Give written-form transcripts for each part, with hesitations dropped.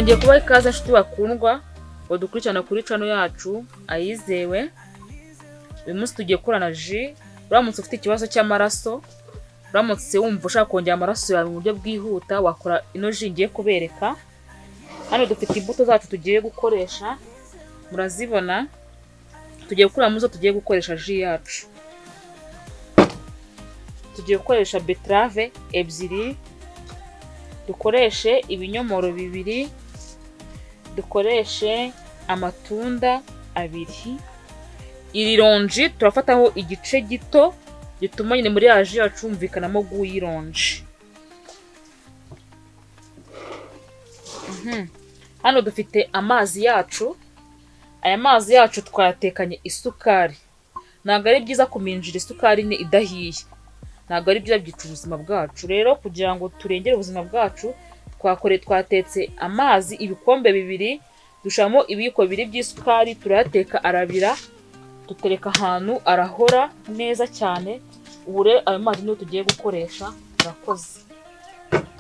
Twongeye kuba ikaze nshuti bakundwa badukurikirana kuri channel yacu Ayizewe. Uyu munsi tugiye gukorana ji. Uramutse ufite ikibazo cy'amaraso, uramutse wumva ushaka kongera amaraso yawe mu buryo bwihuta, wakora ino ji ngiye kubereka. Hano dufite imbuto zacu tugiye gukoresha, murazibona. Tugiye gukura muzo tugiye gukoresha ji yacu. Tugiye gukoresha betrave ebyiri, dukoreshe ibinyomoro bibiri, dukoreshe amatunda abiri. Iri ronji turafataho igice gito gituma nyine muri yaji yacu umvikanamo guyironji. Hano dufite amazi yacu. Aya mazi yacu twayatekanye isukari. Ntabwo ari byiza kuminjira isukari ni idahiye. Ntabwo ari byiza byica ubuzima bwacu. Rero kugira ngo turengere ubuzima bwacu, twatetse amazi ibikombe bibiri, dushamo ibiyiko bibiri by'isukari, turayateka arabira, dutereka ahantu arahora neza cyane. Ubu rero ayo mazi niyo tugiye gukoresha. Murakoze.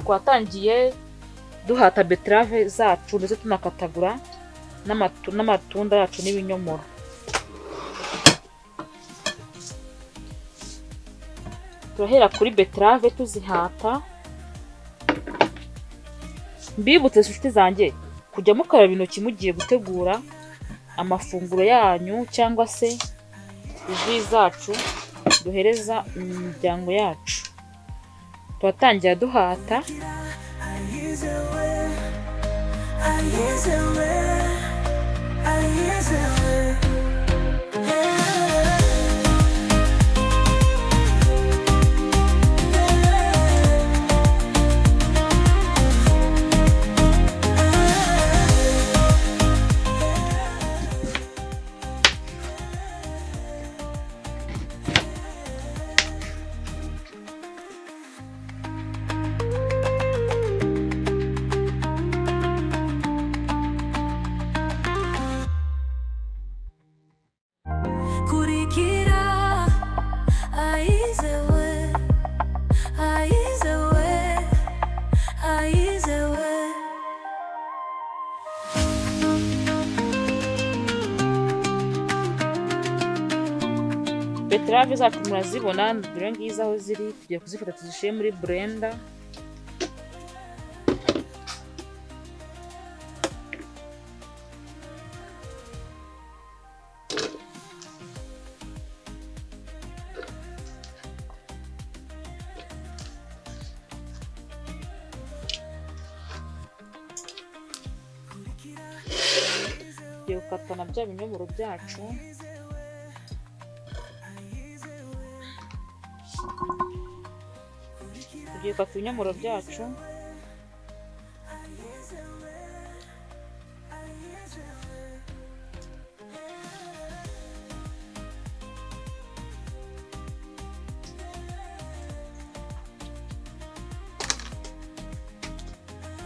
Twatangiye duhata betrave zacu ndetse tunakatagura n'amatunda yacu n'ibinyomoro. Turahera kuri betrave tuzihata. Mbibutse inshuti zanjye kujya mukaraba intoki mugiye gutegura amafunguro yanyu cyangwa se ji zacu duhereza imiryango yacu. Twatangira duhata. Betrave zacu murazibona, dore ngizo aho ziri. Tugiye kuzifata tuzishyire muri blender. Tugiye gukata na bya binyomoro byacu. Tugiye gukata ibinyomoro byacu.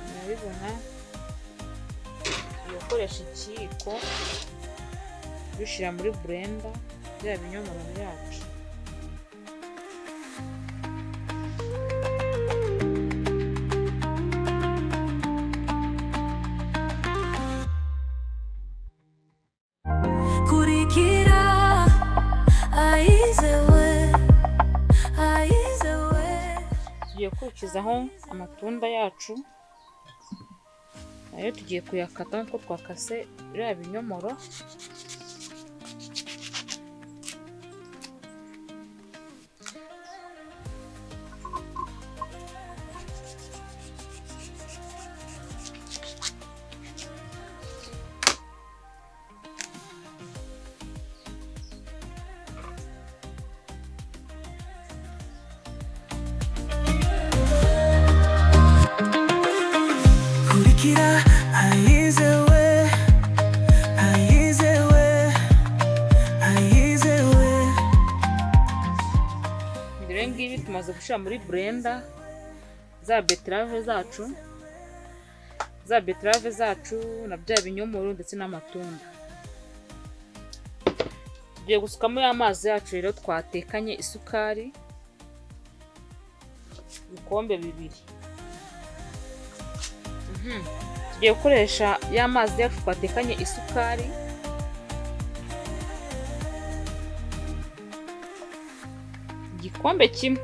Murabibona, dukoresha ikiyiko dushyira muri blender bya binyomoro byacu. Tugiye kurikizaho amatunda yacu, nayo tugiye kuyakata nk'uko twakase biriya binyomoro. Dore ngibi tumaze gushyira muri blender za betrave zacu na bya binyomoro ndetse n'amatunda. Tugiye gusukamo ya mazi yacu rero twatekanye isukari ibikombe bibiri. tugiye gukoresha ya mazi yacu twatekanye isukari. Igikombe kimwe,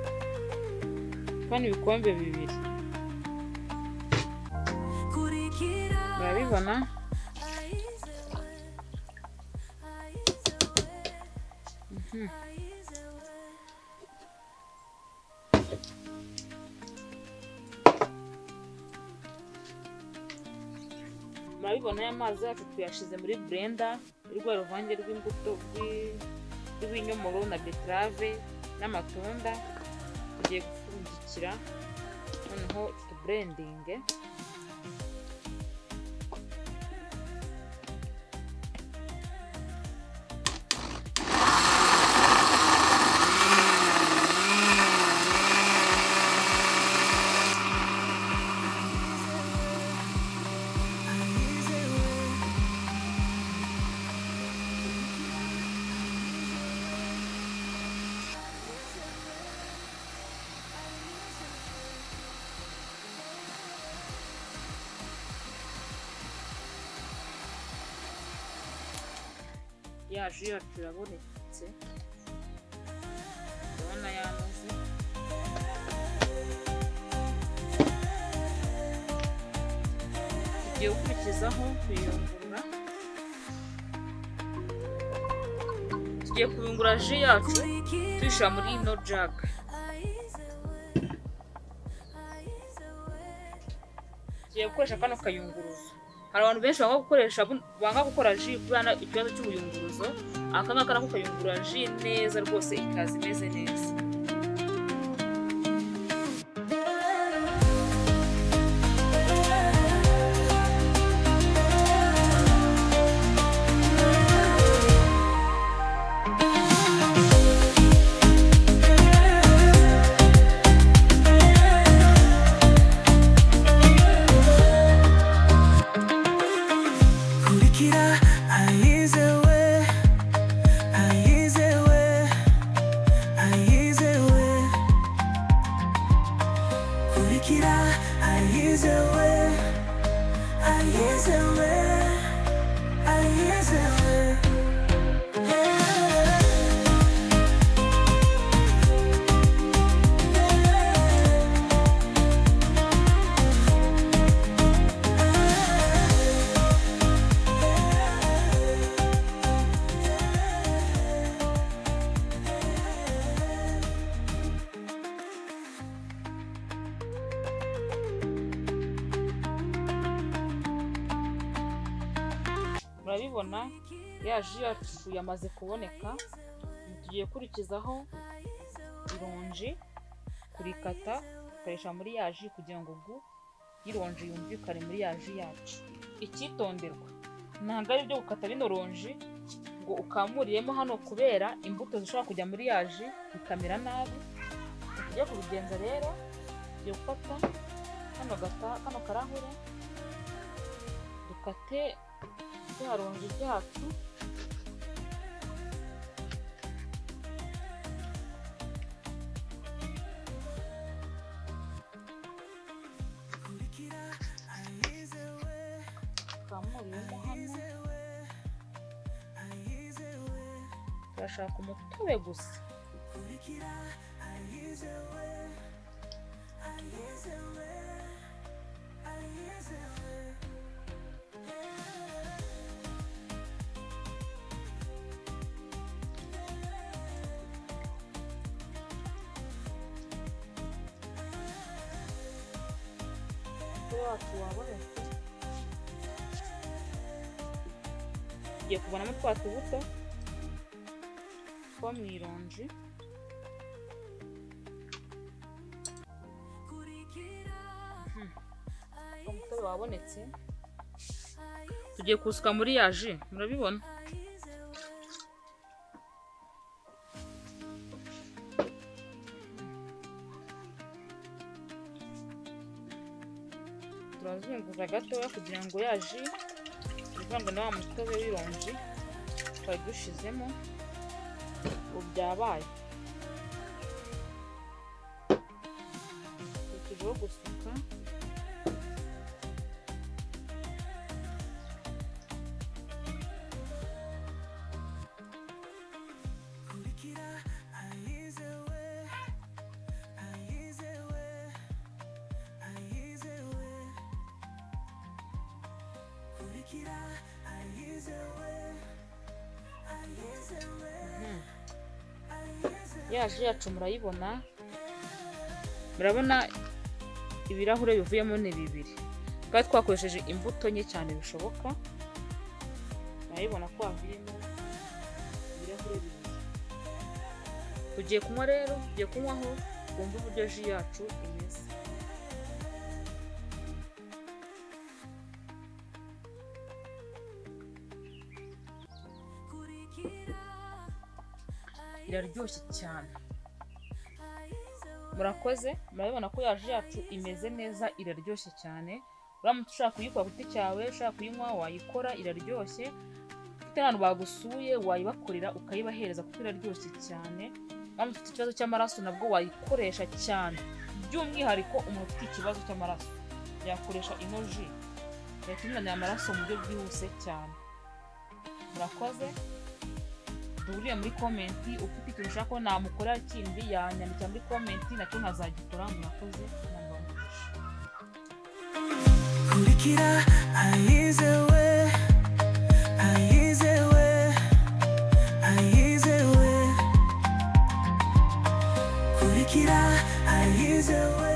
hano ibikombe bibiri, murabibona. Murabibona ya mazi yacu tuyashize muri blender, rwa ruvange rw'imbuto rw'ibinyomoro na beterave n'amatunda. Tugiye gupfundikira noneho tublendinge. Ya jus yacu irabonetse, urabona yanoze. Tugiye gukurikizaho kuyungurura. Tugiye kuyungurura jus yacu tuyishyira muri ino jug. Tugiye gukoresha kano kayunguruzo. Hari abantu benshi banga gukora jus kubera ikibazo cy'ubuyunguruzo. Aka ngaka nako kayungurura jus neza rwose, ikaza imeze neza. Murabibona ya jus yacu yamaze kuboneka. Tugiye gukurikizaho ironji, kurikata tukoresha muri ya jus kugira ngo ironji yumvikane muri ya jus yacu. Icyitonderwa, ntabwo ari byo gukata bino ronji ngo ukamuriremo hano kubera imbuto zishobora kujya muri ya jus bikamera nabi. Tugiye kubigenza rero, tugiye gufata kano karahure dukate rya ronji ryacu. Tukamuriyemo hano, turashaka umutobe gusa. Wacu wabonetse, tugiye kuvanamo twa tubuto two mu ironji. Umutobe wabonetse, tugiye kusuka muri ya jus. Murabibona, turazunguza gatoya kugira ngo ya jus ivangwe na wa mutobe w'ironji twari dushizemo. Ubu byabaye, tugiye gusuka Ya ji yacu murayibona, murabona ibirahure bivuyemo ni bibiri, kandi twakoresheje imbuto nke cyane bishoboka. Murayibona ko havuyemo ibirahure bibiri. Tugiye kunywa rero, tugiye kunywaho twumve uburyo ji yacu imeze. Iraryoshye cyane. Murakoze, murabibona ko ya ji yacu imeze neza, iraryoshye cyane. Uramutse ushaka kuyikora ku giti cyawe, ushaka kuyinywa wayikora, iraryoshye. Ufite n'abantu bagusuye wayibakorera ukayibahereza kuko iraryoshye cyane. Uramutse ufite ikibazo cy'amaraso nabwo wayikoresha cyane. By'umwihariko umuntu ufite ikibazo cy'amaraso yakoresha ino ji, yatumira amaraso mu buryo bwihuse cyane. Murakoze. Duhuriye muri komenti, ufite ikintu ushaka ko namukorera kindi yanyandikira muri komenti, nacyo nkazagikora. Murakoze. Kurikira ayizewe, ayizewe, ayizewe. Kurikira ayizewe.